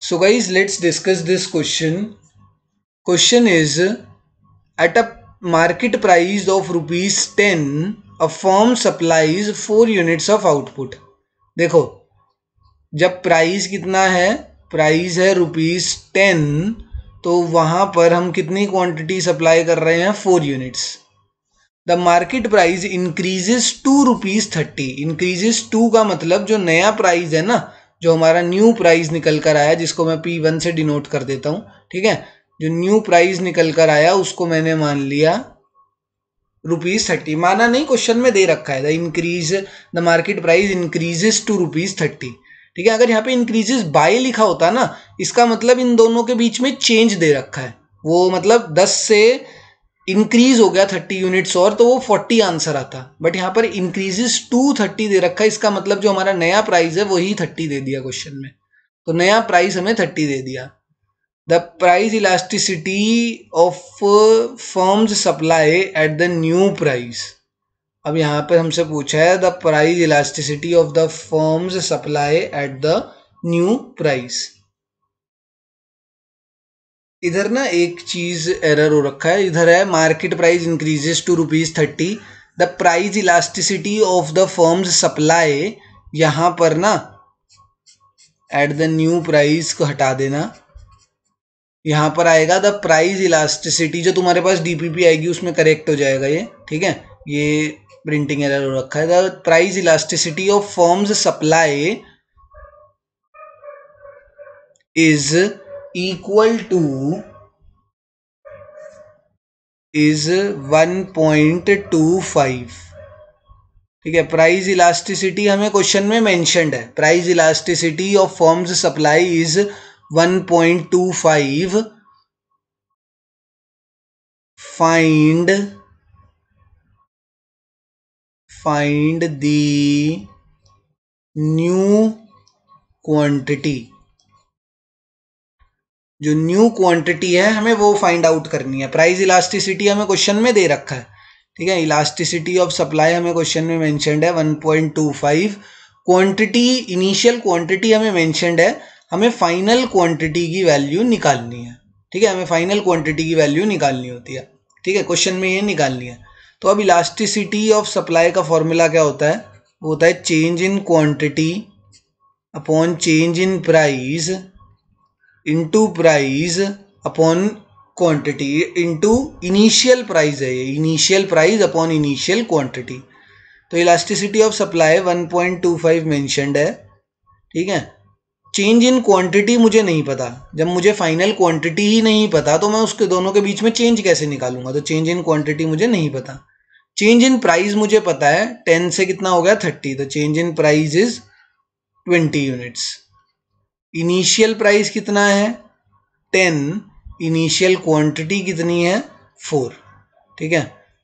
So guys, let's discuss this question. Question is, at a market price of rupees 10, a firm supplies 4 units of output. देखो, जब price कितना है, price है rupees 10, तो वहां पर हम कितनी क्वांटिटी सप्लाई कर रहे हैं, 4 units. The market price increases to rupees 30. Increases to का मतलब जो नया प्राइस है ना, जो हमारा न्यू प्राइस निकल कर आया, जिसको मैं P1 से डिनोट कर देता हूं, ठीक है. जो न्यू प्राइस निकल कर आया उसको मैंने मान लिया रुपीज 30. माना नहीं, क्वेश्चन में दे रखा है the market price increases to rupees 30. ठीक है. अगर यहाँ पे इंक्रीजेस बाय लिखा होता ना, इसका मतलब इन दोनों के बीच में चेंज दे रखा है. वो मतलब 10 से इंक्रीज हो गया 30 यूनिट्स और, तो वो 40 आंसर आता. बट यहाँ पर इंक्रीजेस टू 30 दे रखा है, इसका मतलब जो हमारा नया प्राइस है वही 30 दे दिया क्वेश्चन में. तो नया प्राइस हमें 30 दे दिया. The price elasticity of firm's supply at the new price. अब यहाँ पे हमसे पूछा है the price elasticity of the firm's supply at the new price. इधर ना एक चीज एरर हो रखा है. इधर है market price increases to rupees 30, the price elasticity of the firm's supply. यहां पर ना एट द न्यू प्राइस को हटा देना. यहां पर आएगा द प्राइस इलास्टिसिटी. जो तुम्हारे पास डीपीपी आएगी उसमें करेक्ट हो जाएगा ये. ठीक है, ये प्रिंटिंग एरर हो रखा है. The price elasticity of firm's supply is equal to is 1.25. ठीक है. प्राइस इलास्टिसिटी हमें क्वेश्चन में मेंशन्ड है. Price elasticity of firm's supply is 1.25. Find the new quantity. जो न्यू क्वांटिटी है हमें वो फाइंड आउट करनी है. प्राइस इलास्टिसिटी हमें क्वेश्चन में दे रखा है. ठीक है. इलास्टिसिटी ऑफ सप्लाई हमें क्वेश्चन में मेंशन्ड है 1.25. क्वांटिटी, इनिशियल क्वांटिटी हमें मेंशन्ड है. हमें फाइनल क्वांटिटी की वैल्यू निकालनी है. ठीक है, हमें फाइनल क्वांटिटी की वैल्यू निकालनी होती है. ठीक है, क्वेश्चन में ये निकालनी है. तो अब इलास्टिसिटी ऑफ सप्लाई का फॉर्मूला क्या होता है? वो होता है change in quantity upon change in price into price upon quantity into initial price है. ये initial price upon initial quantity. तो इलास्टिसिटी ऑफ सप्लाई 1.25 मेंशन्ड है. ठीक है. चेंज इन क्वांटिटी मुझे नहीं पता. जब मुझे फाइनल क्वांटिटी ही नहीं पता तो मैं उसके दोनों के बीच में चेंज कैसे निकालूंगा? तो चेंज इन क्वांटिटी मुझे नहीं पता. चेंज इन प्राइस मुझे पता है. 10 से कितना हो गया? 30. तो change in price is 20 units. Initial price कितना है? 10. इनिशियल क्वांटिटी कितनी है? 4. ठीक है.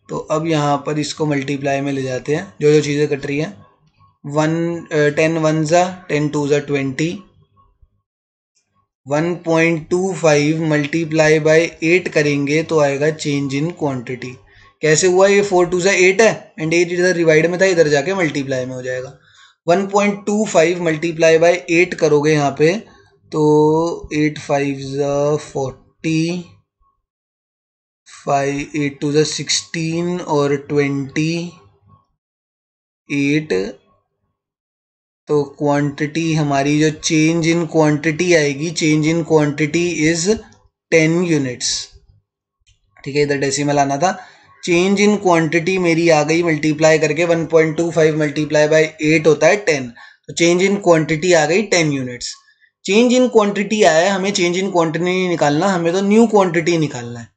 तो अब यहाँ पर इसको मल्टीप्लाई में ले जाते हैं. जो जो चीज़ें कट रही हैं, 10 1 ज़ा 10 2 ज़ा 20. 1.25 मल्टीप्लाई बाय 8 करेंगे तो आएगा चेंज इन क्वांटिटी. कैसे हुआ? ये 4 2 ज़ा 8 है एंड 8 इधर डिवाइड में था, इधर जाके मल्टीप्लाई में हो जाएगा. 1.25 मल्टीप्लाई बाय 8 करोगे यहाँ पे तो 8 5 ज़ा 40, 8 2 ज़ा 16 और 28. तो क्वांटिटी हमारी जो चेंज इन क्वांटिटी आएगी, change in quantity is 10 units. ठीक है, इधर डेसिमल आना था. चेंज इन क्वांटिटी मेरी आ गई मल्टीप्लाई करके. 1.25 मल्टीप्लाई बाय 8 होता है 10. तो चेंज इन क्वांटिटी आ गई 10 यूनिट्स. चेंज इन क्वांटिटी आया, हमें चेंज इन क्वांटिटी नहीं निकालना, हमें तो न्यू क्वांटिटी निकालना है.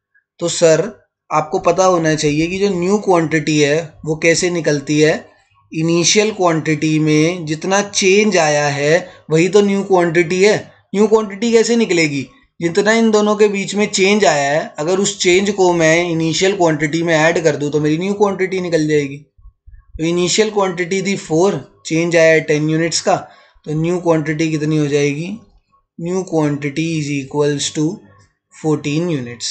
तो सर आपको पता होना चाहिए कि जो न्यू क्वांटिटी है वो कैसे निकलती है. इनिशियल क्वांटिटी में जितना चेंज आया है वही तो न्यू क्वांटिटी है. न्यू क्वांटिटी कैसे निकलेगी? जितना इन दोनों के बीच में चेंज आया है, अगर उस चेंज को मैं इनिशियल क्वांटिटी में ऐड कर दूं तो मेरी न्यू क्वांटिटी निकल जाएगी. तो इनिशियल क्वांटिटी थी 4, चेंज आया है 10 यूनिट्स का, तो न्यू क्वांटिटी कितनी हो जाएगी? New quantity is equals to 14 units.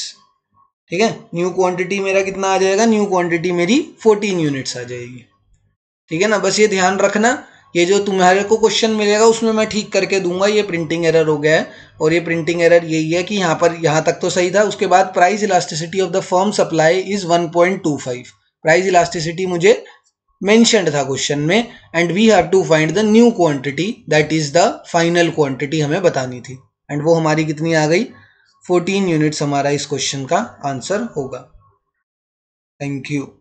ठीक है, न्यू क्वांटिटी मेरा कितना आ जाएगा? न्यू क्वांटिटी मेरी 14 यूनिट्स आ जाएगी. ठीक है ना. बस ये ध्यान रखना ये जो तुम्हारे को क्वेश्चन मिलेगा उसमें मैं ठीक करके दूंगा, ये प्रिंटिंग एरर हो गया है। और ये प्रिंटिंग एरर यही है कि यहाँ पर यहाँ तक तो सही था। उसके बाद price elasticity of the firm supply is 1.25। Price elasticity मुझे मेंशन्ड था क्वेश्चन में। And we have to find the new quantity, that is the final quantity हमें बतानी थी। एंड वो हमारी कितनी आ गई, 14 यूनिट्स हमारा इस क्वेश्चन का आंसर होगा। Thank you.